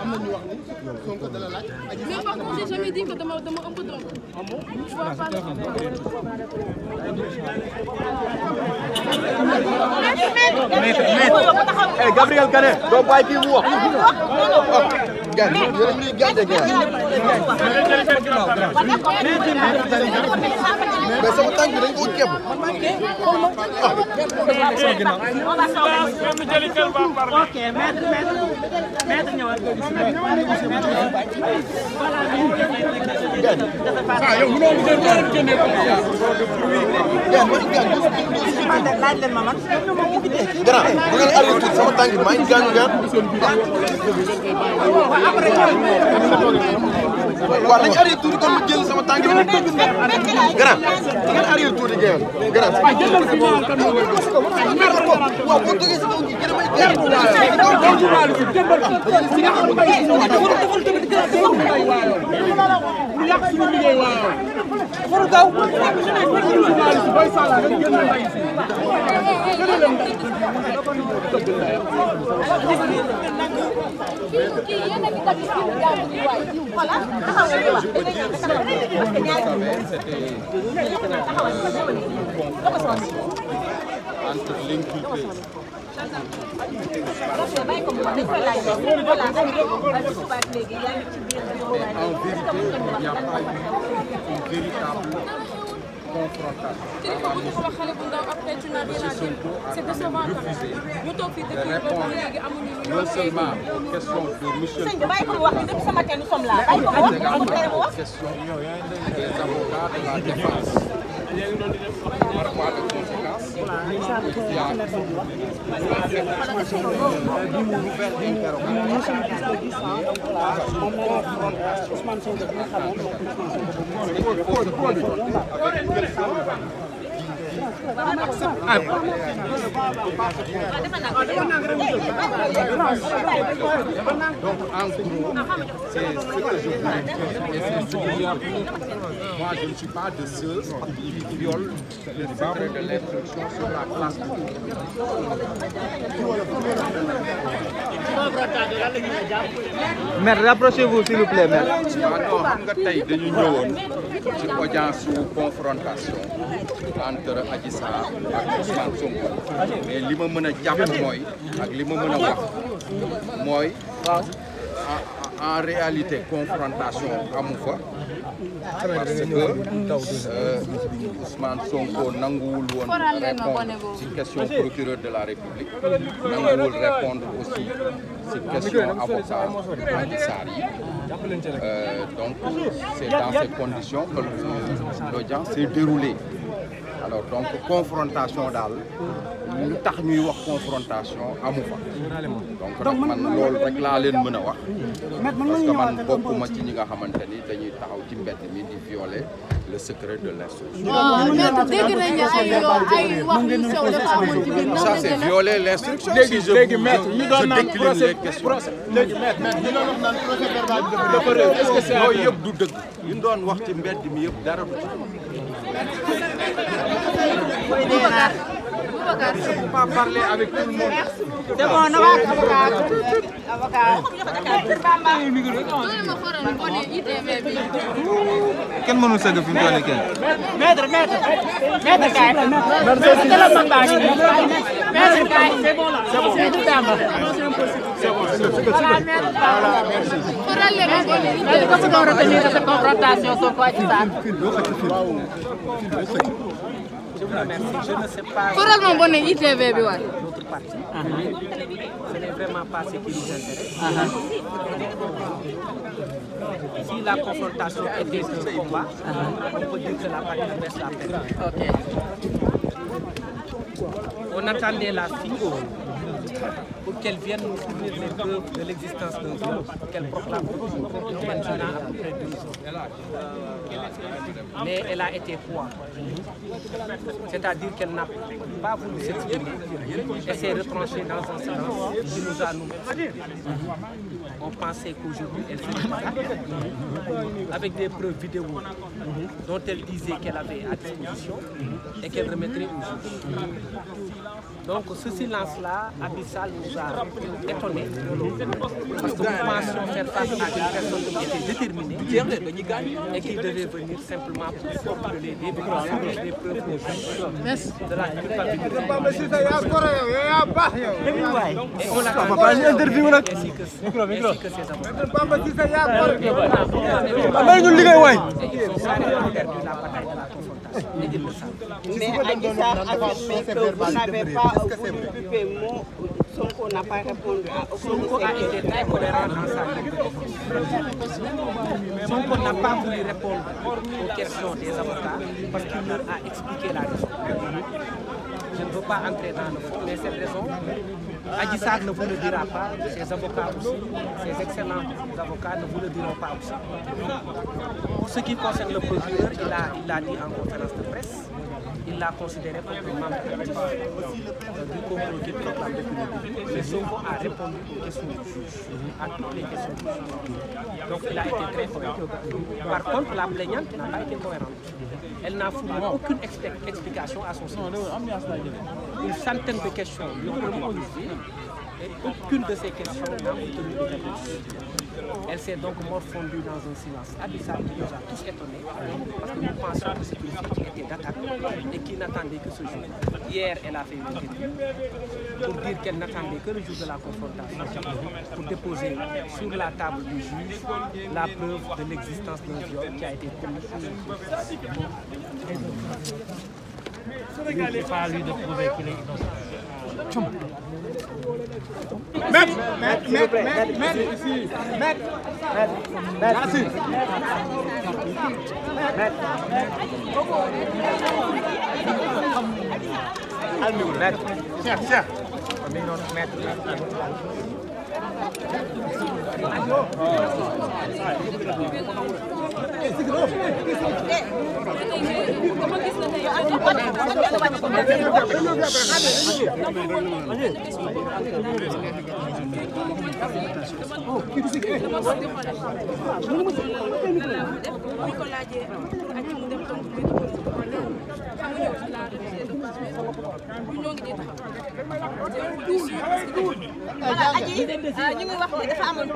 am na ñu wax ni Sonko dala laaj. mais par contre j'ai jamais dit que dama un peu donc. je vois pas. Eh Gabriel Kane doo bàyyi kii mu wax. Gars yi yéen ñuy gàdde gars mais sama tànk bi dañ ko képp. Ok, maître ñëwal. yow mënoo mu jël génne ko. Laaj leen ma man. Grand bu ngeen arrivé tuuti sama tànk bi maa ngi gaañu gaan. waaw nañu arrivé tuuti kon ma jël sama tànk bi. Grand bu ngeen arrivé tuuti gars grand. waaw boo jógee si kaw gi gën a may gaañ. entre l'inculpé. En vérité, il n'y a pas eu une véritable confrontation. C'est décevant. Non seulement question de monsieur le question des avocats de la défense. Par quoi de conséquence, il y a une nouvelle donc en gros, c'est ce que je voulais dire et c'est ce qu'il y a. Moi, je ne suis pas de ceux qui violent le secret de l'instruction sur la place publique. Maître, rapprochez-vous s'il vous plaît, maître. Non, xam nga tey dañu ñëwoon ci audience su confrontation entre Adji Sarr ak Ousmane Sonko mais li ma mën a jàpp mooy ak li ma mën a wax mooy en réalité confrontation amu fa parce que Ousmane Sonko nanguwul woon répondre ci question procureur de la République nanguwul répondre aussi ci question avocat Adji Sarr yi donc c'est dans ces conditions que l'audience s'est déroulée. Alors donc confrontation daal lu tax ñuy wax confrontation amu fa donc nag man loolu rek laa leen mën a wax parce que man bokkuma ci ñi nga xamante ni dañuy taxaw ci mbedd mi di violer le secret de l'instruction. Ça c'est violer l'instruction. Si je décline les questions. Yooyu yëpp du dëgg li ñu doon wax ci mbedd mi yëpp dara du ci. Je ne peux pas parler avec tout le monde. C'est bon, Kenn mënul sëgg fi mu toll nii kenn. Maître kaay. Maître kaay. C'est bon là. C'est bon. Cette confrontation sur quoi tu parles? Je vous remercie. Je ne sais pas. Notre parti. Ce n'est vraiment pas ce qui nous intéresse. Si la confrontation était un combat, on peut dire que la partie baisse la peine. On attendait la fille pour qu'elle vienne nous fournir les preuves de l'existence d'un viol, qu'elle proclame maintenant à peu près 2 ans. Mais elle a été quoi? C'est-à-dire qu'elle n'a pas voulu s'exprimer. Elle s'est retranchée dans un silence qui nous a nous. On pensait qu'aujourd'hui elle serait là, avec des preuves vidéo dont elle disait qu'elle avait à disposition et qu'elle remettrait au juge. Donc ce silence-là, abyssal, nous a étonnés. Parce que vous pensions faire face à une personne qui était déterminée et qui devait venir simplement pour formuler des preuves de la culpabilité. Et on l'a ainsi que ses avocats. Et ils ont carrément perdu la bataille de la confrontation. Et ils le savent. Mais Adji Sarr affirme que vous n'avez pas occupé mot. Sonko n'a pas répondu à aucun Sonko a été très colérant dans sa ligne de défense. Sonko n'a pas voulu répondre aux questions des avocats parce qu'il leur a expliqué la raison. Je ne veux pas entrer dans le fond, mais cette raison, Adji Sarr ne vous le dira pas, ses avocats aussi, ses excellents avocats ne vous le diront pas aussi. Pour ce qui concerne le procureur, il l'a dit en conférence de presse, il l'a considéré comme un membre actif du complot qui proclame depuis le début. Mais Sonko a répondu aux questions du juge, à toutes les questions du juge. Donc il a été très cohérent. Par contre, la plaignante n'a pas été cohérente. Elle n'a fourni aucune explication à son service. Une centaine de questions lui ont été posées et aucune de ces questions n'a obtenu de réponse. Elle s'est donc morfondue dans un silence abyssal qui nous a tous étonnés parce que nous pensions que c'est une fille qui était d'attaque et qui n'attendait que ce jour. Hier, elle a fait une interview pour dire qu'elle n'attendait que le jour de la confrontation pour déposer sur la table du juge la preuve de l'existence d'un viol qui a été commis sur une fille. C'est pas à lui de prouver qu'il est innocent. Aji ñu ngi wax ne dafa amoon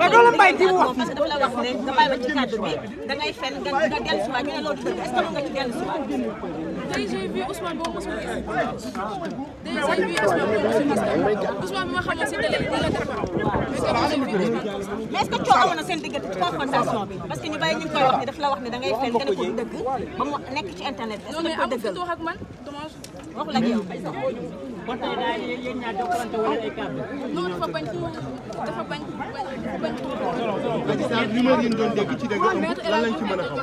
parce que dafa la wax ne nga bàyyi ma ci kàddu bi da ngay fen nga dellu si waat ñu ne loolu dëgg est-ce que mën nga ci dellu si waat. Tey j'ai vu Ousmane boo mosul gis. Tey j'ai vu Ousmane boo mosul gis. Ousmane bi ma xamoon si télé bi la def. Mais est-ce que coow amoon na seen diggante ci confrontation bi parce que ñu bàyyi ñu ngi koy wax ne daf la wax ne da ngay fen nga ne ko du dëgg ba mu nekk ci internet est-ce que non mais ko amul dëggal photo ak man dommage. wax la ak yow. non dafa bañ dafa bañ. Adji Sarr rumeur yi ñu doon dégg ci dëgg lan lañ ci mën a xam.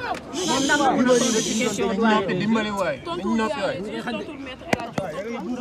Tontu yaay tontu maître El Hadji Diouf